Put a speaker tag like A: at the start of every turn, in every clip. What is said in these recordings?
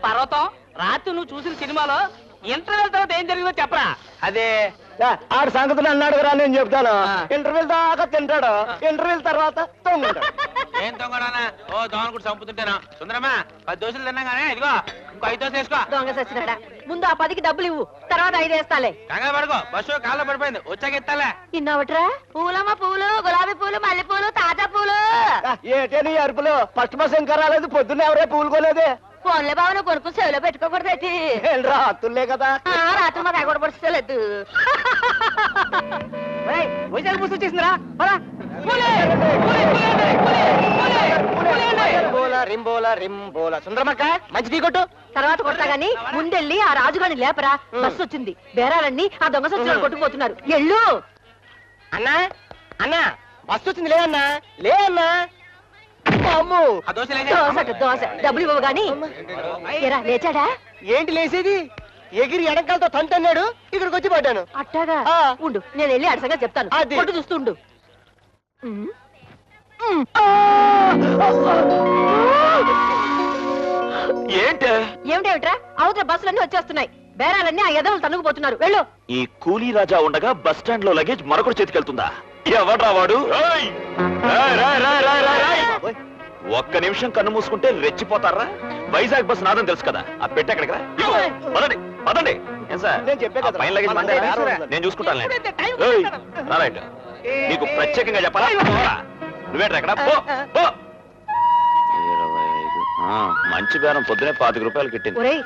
A: పర్వతం రాత్రి నువ్వు చూసిన సినిమాలో ఇంటర్వెల్ తర్వాత ఏం జరిగిందో చెప్పరా?
B: అదే ఆడు సంగతులు అన్నాడు రా, నేను చెప్తాను. ఇంటర్వ్యూల్ దాకా తింటాడు, ఇంటర్వ్యూల్ తర్వాత తొంగుంటాడు.
C: ఏం తొంగడానా? ఓ దోమలు కూడా చంపుతుంటేనా? సుందరమ్మా 10 దోశలు తిన్నాగానే ఇదిగో ఇంకో 5 దోశలు వేసుకో.
D: దొంగ సచ్చినాడా, ముందు ఆ 10కి డబ్బులు ఇవ్వు, తర్వాత 5 వేస్తాలే.
C: కంగారు పడుకో, బస్సు కాల్లో పడిపోయింది, వచ్చాక ఇస్తాలే.
D: ఇన్నావట్రా? పూలమ్మ పూలు, గులాబీ పూలు, మల్లె పూలు, తాజా పూలు.
B: ఏటే నీ అరుపులు? ఫస్ట్ బస్ ఇంకా రాలేదు, పొద్దున్న ఎవరే పూలు కొనేదే?
D: ఫోన్లే బాబు, నువ్వు కొనుక్కుని చెవిలో పెట్టుకోకూడదు.
B: రా అత్తులే కదా.
D: రాత్రి మాకు ఎక్కడ పడుకోలేదు.
A: వైజాగ్ బస్సు వచ్చేసిందిరా.
B: రింబోలా రింబోలా. సుందరమక్క మంచి టీ కొట్టు.
D: తర్వాత కొడతా గాని ముందెళ్ళి ఆ రాజుగాని లేపరా, బస్సు వచ్చింది. బేరాలన్నీ ఆ దొంగ సచ్చినాడు కొట్టుకుపోతున్నారు. ఎళ్ళు.
B: అన్నా అన్నా బస్సు వచ్చింది, లే అన్నా, లే అన్నా. అమ్ము
C: ఆ దోశలు
D: దోశ దోశ డబ్బులు ఇవ్వవు గాని. ఏరా లేచాడా?
B: ఏంటి లేసేది? ఎగిరి ఎడంకాలతో తంతన్నాడు, ఇక్కడికి వచ్చి పడ్డాను.
D: అట్టాగా
B: ఆ.
D: ఉండు, నేను వెళ్ళి అడసంగా చెప్తాను.
B: అది.
D: కొట్టు చూస్తుండు.
E: ఏంటే
D: ఏమిటేమిట్రా, అవతల బస్సులన్నీ వచ్చేస్తున్నాయి. బేరాలన్నీ ఆ ఎదవలు తన్నుకుపోతున్నారు. వెళ్ళు.
E: ఈ కూలీ రాజా ఉండగా బస్ స్టాండ్ లో లగేజ్ మరొకటి చేతికెళ్తుందా? ఎవడ్రా వాడు? ఏయ్! రాయ్, రాయ్, రాయ్, రాయ్, రాయ్, రాయ్. ఒక్క నిమిషం కన్ను మూసుకుంటే రెచ్చిపోతారా? వైజాగ్ బస్ నాదని తెలుసు కదా, ఆ పెట్టె ఎక్కడికి రా. ఇదిగో, పదండి పదండి. ఏం సార్,
B: నేను చెప్పే కదా.
E: ఆ పైన లగేజ్ మందే రా. నేను చూసుకుంటాను. రైట్, నీకు ప్రత్యేకంగా చెప్పాలా? నువ్వేంట్రా ఎక్కడ? పో, పో. 25. మంచి బేరం, పొద్దునే 25 రూపాయలు కిట్టింది.
D: ఒరేయ్,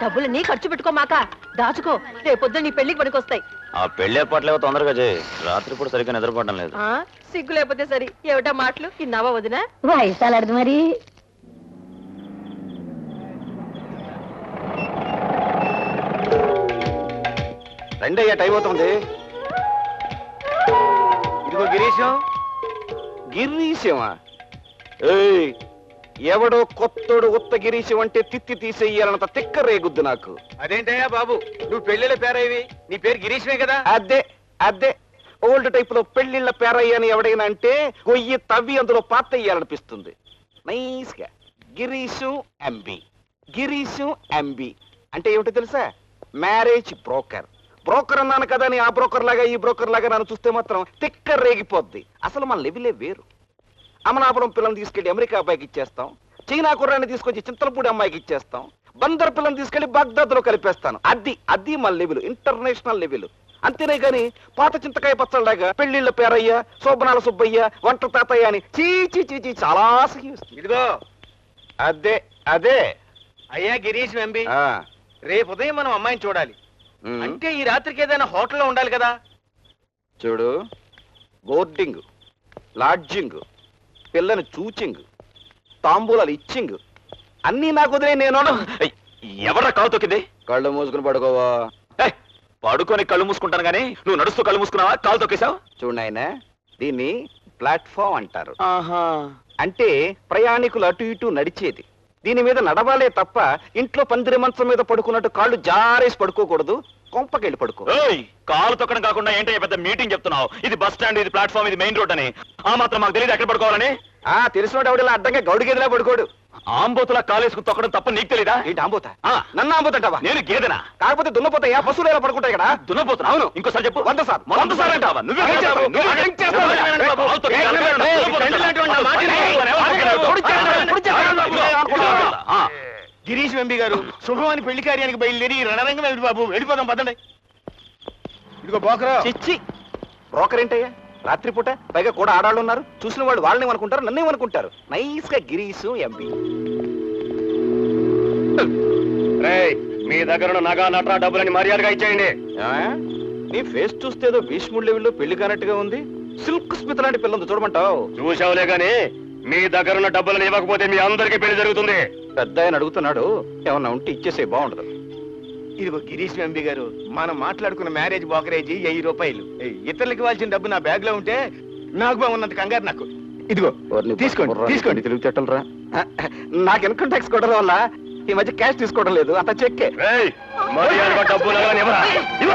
D: డబ్బులన్నీ ఖర్చు పెట్టుకోమాక, దాచుకో. రేపొద్దు నీ పెళ్లికి పనికొస్తాయి.
E: ఆ పెళ్లి ఏర్పాట్లేవో తొందరగా చేయి, రాత్రి కూడా సరిగ్గా నిద్రపడడం లేదు.
D: సిగ్గు లేకపోతే సరి. ఏమిటా మాటలు? ఇన్నావా వదినా? వయసాలదు మరి.
B: రండి అయ్యా, టైం అవుతుంది. ఇదిగో గిరీశం. గిరీశమా? ఏయ్, ఎవడో కొత్తోడు ఉత్త గిరీశం అంటే తిత్తి తీసేయాలన్నంత తిక్క రేగుద్దు నాకు.
C: అదేంటయ్యా బాబు, నువ్వు పెళ్ళిళ్ళ పేరేవి? నీ పేరు గిరీష్మే కదా?
B: అదే అదే ఓల్డ్ టైప్ లో పెళ్లిళ్ళ పేరయ్య అని ఎవడైనా అంటే గొయ్యి తవ్వి అందులో పాత వేయాలనిపిస్తుంది. నైస్ గా గిరీశం ఎంబి. గిరీశం ఎంబి అంటే ఏమిటో తెలుసా? Marriage broker. బ్రోకర్ అన్నాను కదా అని ఆ బ్రోకర్ లాగా ఈ బ్రోకర్ లాగా నన్ను చూస్తే మాత్రం తిక్క రేగిపోద్ది. అసలు మన లెవెలే వేరు. అమలాపురం పిల్లని తీసుకెళ్లి అమెరికా అబ్బాయికి ఇచ్చేస్తాం, చైనా కుర్రాన్ని తీసుకొచ్చి చింతలపూడి అమ్మాయికి ఇచ్చేస్తాం, బందర్ పిల్లని తీసుకెళ్లి బాగ్దాద్ లో కలిపేస్తాను. అది మన లెవెల్, ఇంటర్నేషనల్ లెవెల్. అంతేనే గాని పాత చింతకాయ పచ్చళ్ళగా పెళ్లిళ్ళ పేరయ్య, శోభనాల సుబ్బయ్య, వంట తాతయ్య అని చీ చాలా
C: ఇదిగో
B: అదే అదే
C: అయ్యా గిరీష్ ఎంబి,
B: ఆ,
C: రేపు ఉదయం మనం అమ్మాయిని చూడాలి.
B: ఉమ్.
C: అంటే ఈ రాత్రికి ఏదైనా హోటల్లో ఉండాలి కదా?
B: చూడు, బోర్డింగ్, లాడ్జింగ్, పిల్లని చూచింగ్, తాంబూలాలు ఇచ్చింగ్ అన్నీ నాకు వదిలే. నేను
E: ఎవరా కాలు తొక్కింది?
B: కళ్ళు మూసుకుని పడుకోవా.
E: ఏయ్, పడుకొని కళ్ళు మూసుకుంటాను గానీ నువ్వు నడుస్తూ కళ్ళు మూసుకున్నావా? కాలు తొక్కేశావు?
B: చూడు నాయనా, దీన్ని ప్లాట్ఫామ్ అంటారు.
E: ఆహా,
B: అంటే ప్రయాణికులు అటు ఇటు నడిచేది. దీని మీద నడవాలే తప్ప ఇంట్లో పందిరి మంచం మీద పడుకున్నట్టు కాళ్ళు జారేసి పడుకోకూడదు. కొంపకెళ్ళి పడుకో.
E: ఏయ్, కాలు తొక్కడం కాకుండా ఏంటో పెద్ద మీటింగ్ చెప్తున్నావు? ఇది బస్ స్టాండ్, ఇది ప్లాట్ఫామ్, ఇది మెయిన్ రోడ్ అని ఆ మాత్రం మాకు తెలియదు ఎక్కడ పడుకోవాలని?
B: తెలిసినోడు ఎవడిలా అడ్డంగా గౌడి గేదెలా పడుకోడు.
E: ఆంబోతులా కాలేసుకు తొక్కడం తప్ప నీకు తెలీదా?
B: ఏంటి ఆంబోతా?
E: ఆ.
B: నన్ను ఆంబోతంటావా?
E: నేను గేదెనా?
B: కాకపోతే దున్నపోతాయా? పశువులు ఎలా పడుకుంటాయి ఇక్కడ?
E: దున్నపోతున్నా?
B: అవును.
E: ఇంకోసారి చెప్పు.
B: 100 సార్లు.
E: 100 సార్లు అంటావా? నువ్వే
B: ఏం చేస్తావు?
E: నువ్వే
B: ఏం చేస్తావు?
E: కాలు తొక్కి
B: ఏం
E: కాలు
B: చేస్తావు?
E: తొక్కి
B: ఫ్రెండ్ లాంటి వాడిని నా మాట విను.
C: గిరీష్ ఎంబి గారు, శుభమని పెళ్లి కార్యానికి బయలుదేరి రణరంగం వెళ్ళి బాబు, వెళ్ళిపోదాం పదండి. ఇదిగో బోకరా.
B: చిచ్చి, బ్రోకర్ ఏంటయ్యా? రాత్రిపూట పైగా కూడా ఆడాళ్ళు ఉన్నారు. చూసిన వాళ్ళు వాళ్ళని అనుకుంటారు, నన్నేమనుకుంటారు. నైస్ గా గిరీశు ఎంపీ.
C: మీ దగ్గర నగా నట్రా డబ్బులని మర్యాదగా ఇచ్చేయండి.
B: నీ ఫేస్ చూస్తే ఏదో భీష్ముడి లెవెల్లో పెళ్లి కానట్టుగా ఉంది. సిల్క్ స్మిత లాంటి పిల్లంది, చూడమంటావు?
C: చూసావులే గాని మీ దగ్గర ఉన్న డబ్బులను ఇవ్వకపోతే మీ అందరికీ పెళ్లి జరుగుతుంది.
B: పెద్ద ఆయన అడుగుతున్నాడు, ఏమన్నా ఉంటే ఇచ్చేసే బాగుండదు.
C: ఇదిగో గిరీష్ ఎంబి గారు, మనం మాట్లాడుకున్న మ్యారేజ్ బ్రోకరేజీ 1000 రూపాయలు. ఇతరులకు ఇవ్వాల్సిన డబ్బు నా బ్యాగ్ లో ఉంటే నాకు బాగున్నంత కంగారు నాకు. ఇదిగో తీసుకోండి.
B: తెలివితేటలు రా. నాకు ఇన్కమ్ ట్యాక్స్ కొట్టడం వల్ల ఈ మధ్య క్యాష్ తీసుకోవడం లేదు, అంత చెక్కే.
C: డబ్బులు